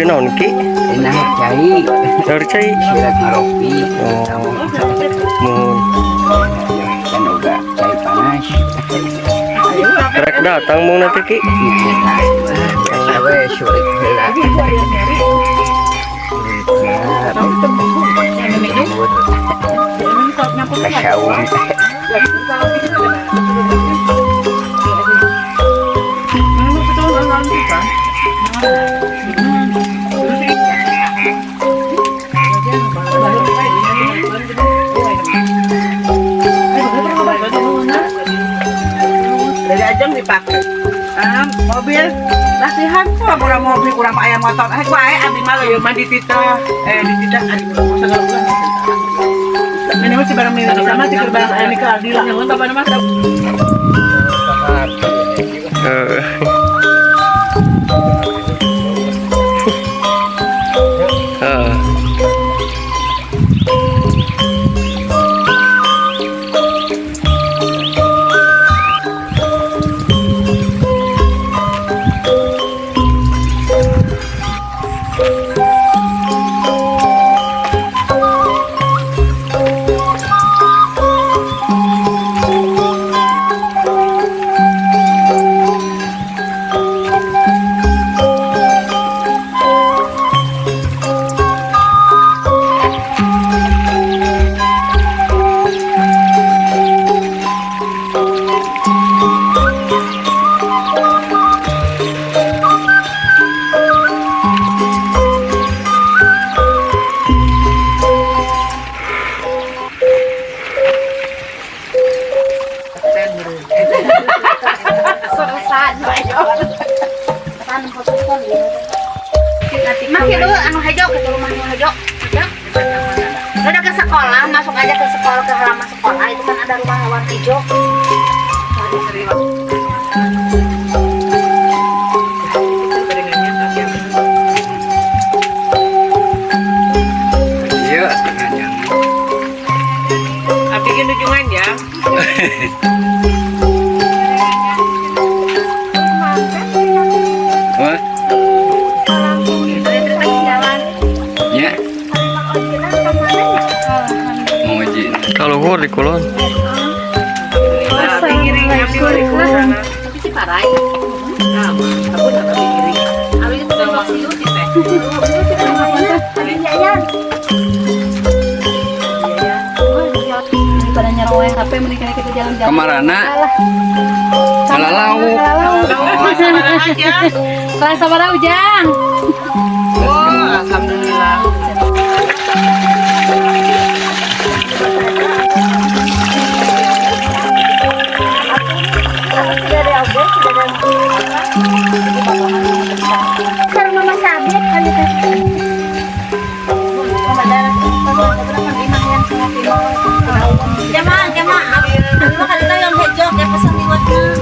nuju naon ki? Nah, cai. Saur cai. Sirat ngaropi. Nuhun. Dan uga cai panas. Rek datang mau nanti ki. Biasa we sulit heula. Kasaung. Dari ajam dipakai. Mobil latihan kok kurang mobil kurang ayam motor. Ku ae abdi mah leuy mah dititah. Di titah ari usaha bulan. Ini masih barang minum sama ti barang aya ke Aldi lah. Yang bapak mah. Makin dulu anu hejo ke rumah anu hejo. Udah ke sekolah, masuk aja ke sekolah ke halaman sekolah itu kan ada rumah lawan hijau. Iya, tinggalnya. Abdi geus nujungan ya. Wah. Ya. Mau uji. Kalau gua di Kulon. Tapi si parai. Nah, aku nak pikirin. Abi itu kan masih uti teh. Pada nyerong HP menikah kita jalan-jalan. Kemarana. Lalau. aja. Kelas sabaraha Ujang? Oh, alhamdulillah. Mama sabit kan itu. Jamaah. Lu kan itu yang hijau kayak pesan di WhatsApp.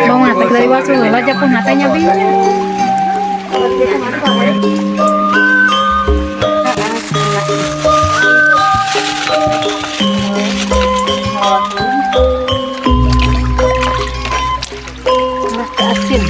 Mau ngatek dari wasu aja pun natanya bi. Asin.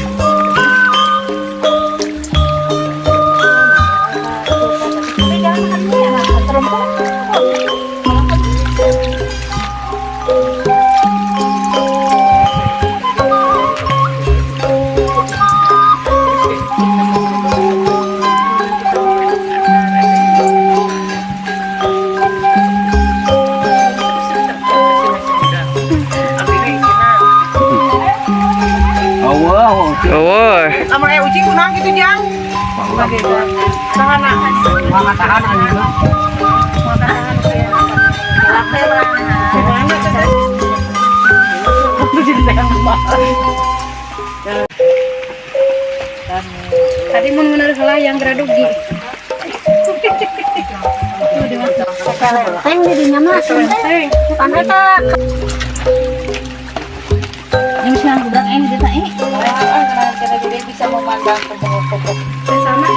Oh, Sama kayak uji kunaon gitu, Jang? Tahan. Jadi Tadi mau menarik layang geradugi. Teng di dinya mah. Teng. Pantai tak. Yang siang budak ini desa ini. Karena jadi bisa memandang ke pokok-pokok. Sama.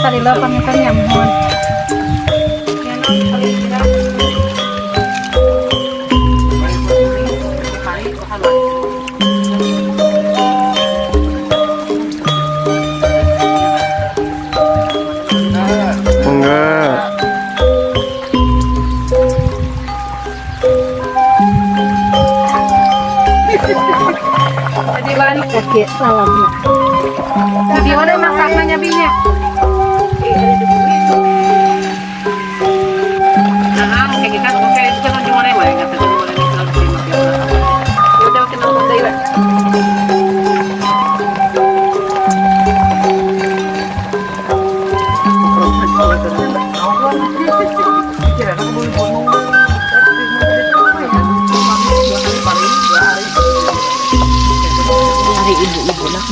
Tadi lapang ikan yang mohon. Enggak. Jadi balik kaki salamnya. Jadi mana masaknya binya? Nah, kayak kita oke itu kan cuma lewat kata cuma lewat selalu terima kasih. Udah kita mulai lah. Hari ibu-ibu nak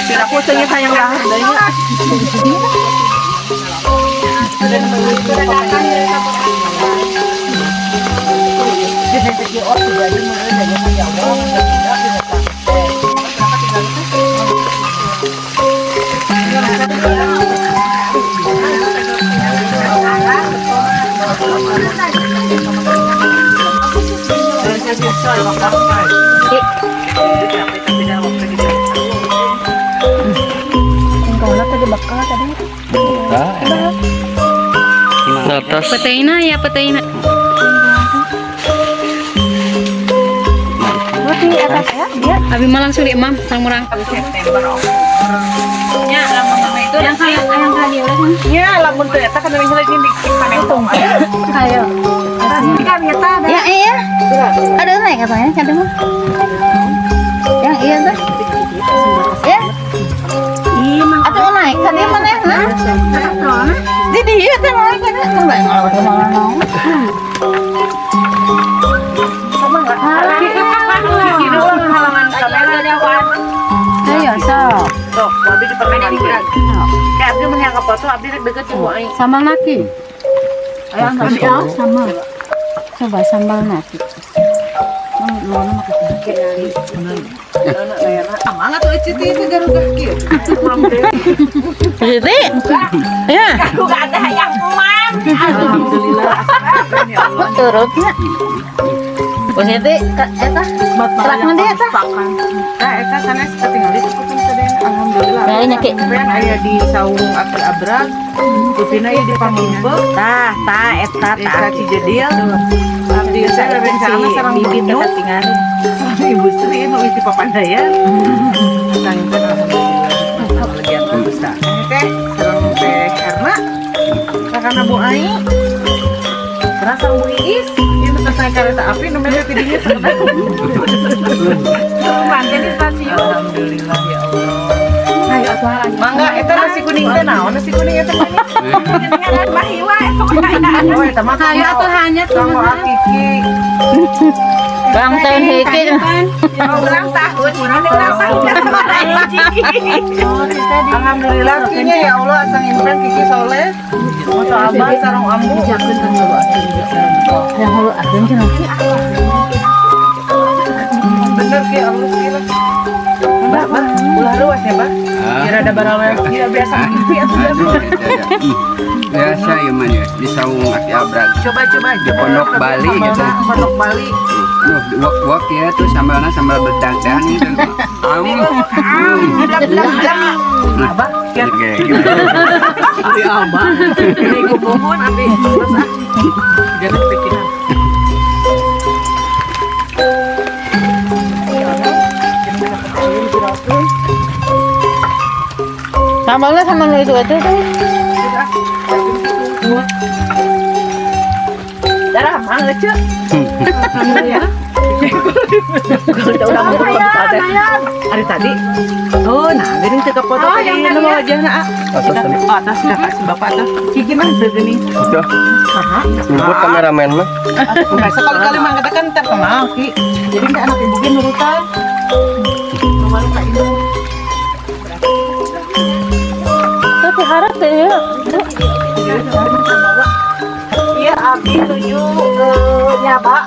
tidak pusingnya sayang lah Atas. Peteina ya peteina. Berarti atas ya dia. Abi malang suri emam sang murang. September Ya lamun itu yang kayak yang kali udah kan. ya lamun teh eta kan misalnya ini panen tong Kayak. kan nyata ada Ya iya. Ada naik katanya cantik mah. Yang iya tuh. Ya. Iya mah. Atau naik kan dia mana nah? Jadi iya kan naik kan. Enggak ngalawan malah nong. sama enggak kiri doang halangan kamera dewan Ayo sok. sok abdi di permen ini kan kayak abdi mah yang foto abdi deket cuma aing Sambal nasi. Ayo angkat sama. Coba sambal nasi. Lu mah kasih. Amang atau iciti itu garuda kieu. Jadi, ya. Aku gak ada yang kuat. Alhamdulillah. Ya Allah. Turutnya. Positi, eta, terak nanti eta. Nah, eta sana ketinggal di kucing sedena. Alhamdulillah. Nah, ini Ki. Sampean aya di saung abrag. Putihna ieu di Pamumbeuk. Tah, eta Cijedil. Abdi saya ben sana sareng bibit eta tinggal. Ibu Sri nu di Papandayan. Sangkeun alhamdulillah. Legian besar. Teh sareng teh karena karena Bu Ai. Rasa Bu Iis, ini saya kereta api namanya tidinya terbang. Manten di stasiun. Alhamdulillah ya Allah. Ayo atuh Mangga eta nasi kuning teh naon nasi kuning eta mah? Kuningan mah hiwa eta mah. Oh eta mah Ayo atuh hanya tuh. Kamu Kiki. Bang tahun heki. Mau ulang tahun, ini ulang tahun. Alhamdulillah kinya ya Allah asang impen Kiki soleh. Masa abah sareng ambu. Yang lu akhirnya kan nanti. Bener Ki Allah gila. Mbak, ulah ruas ya, Mbak. Kira ada barawe. Iya biasa Kiki atuh. Biasa ya man ya di saung aki abrag. Coba-coba Di Pondok Bali gitu. Pondok Bali. Wok ya tuh sambalnya sambal bedak dan itu. Abah, tiket. Oke. Abi abah. Ini kumohon abi. Terus jangan pikiran. Sambalnya sama itu aja tuh. Darah mang lecet. Ya. Kalau udah mau ada. Hari tadi. Oh, nah, gini teh foto tadi nu wajahna. Atas dah kasih bapak tuh. Kiki mah teu geuning. Udah. Nubut kameramen mah. Nah, sekali-kali mah katakan terkenal, Ki. Jadi enggak anak ibu gen nurutan. Malu ka ibu. Tapi harap deh ya. Iya, abi tuju ke nyaba.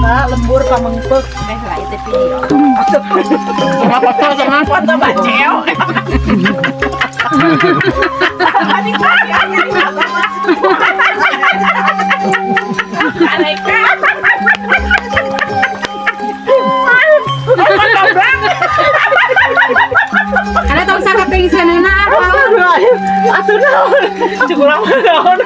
Lembur ka mengpeuk. Lah itu video. Jangan foto baceo. Ada tong saka pengsanana Atuh naon? Cukulang naon?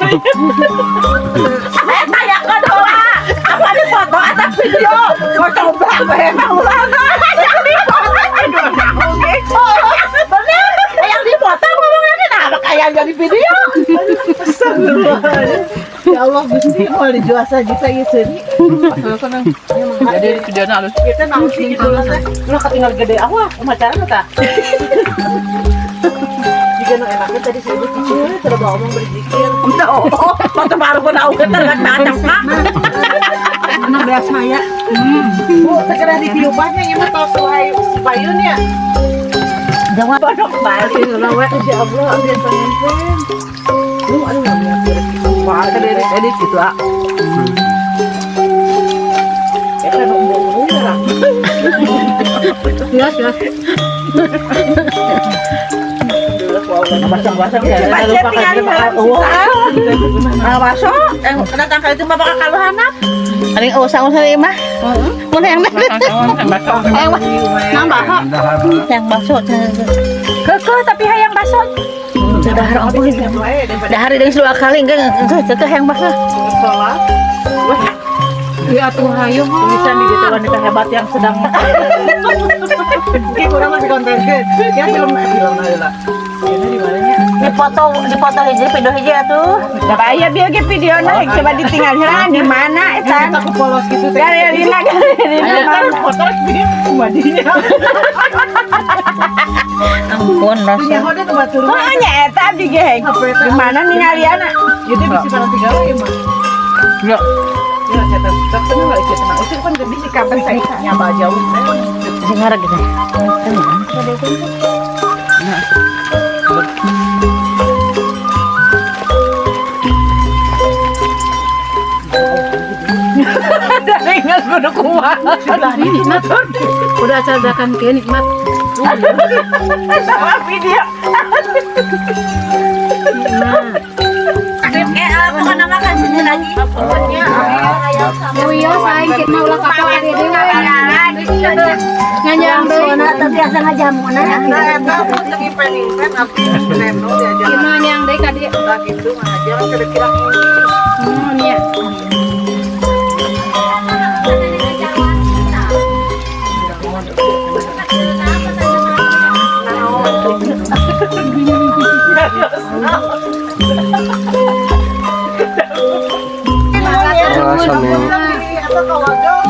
Tanya ke Dora. Apa di foto atau video? Gua coba memang ulah. Bener, yang di foto ngomongnya kenapa kayak jadi video? Ya Allah Gusti, mau dijual saja ya seri. Jadi video halus. Kita nang sih gitu lah. Ulah ketinggal gede awak, macaran eta. Jika nu enaknya tadi saya dicicil, terus ngomong berzikir. Oh, foto baru pun aku ketelan datang Pak. Anak belas maya. Bu, segera di tiupannya ieu mah tos supayun ya. Jangan bodok balik lawe ya Allah ambil pengen. Lu aduh enggak wah ada edit gitu ah. Eta ngomong lah. Yes. Basah-basah ya lupa kan baso yang datang kali itu mah bakal kaluhanap. Ada usah-usah ieu mah. Mun yang nambah yang baso. Kekeh tapi hayang baso. Dahar apa gitu. Dahar deui 2 kali enggak teh yang baso. Salah. Ya atuh hayu tulisan di ditu wanita hebat yang sedang Ki kurang masih konten ke. Ya film lah. Ini di mananya? Di foto hiji video hiji atuh. Da aya bieu ge videona coba ditinggal herangan di mana eta. Aku polos gitu teh. Galerina foto video madinya. Ampun rasa. Oh nya eta abdi ge. Di mana ningaliana? Jadi bisi barang 3 we mah. Ya. Ya eta tenang enggak itu tenang. Itu kan gede sih kapan saya nyaba jauh. Sing ngarep gitu. Dari ingat kudu kuat. Dari nikmat. Udah cerdakan ke nikmat. Sama video. Bukan nama kan sini lagi. Pokoknya Iya saing kita ulah kapal di dewe. Ngajang deui. Tapi asa ngajamuna eta lagi planning tapi neno diajar. Gimana yang deui ka dieu? Lah gitu ngajar kira-kira ini. Nya. Asam ya. Apa kawaga?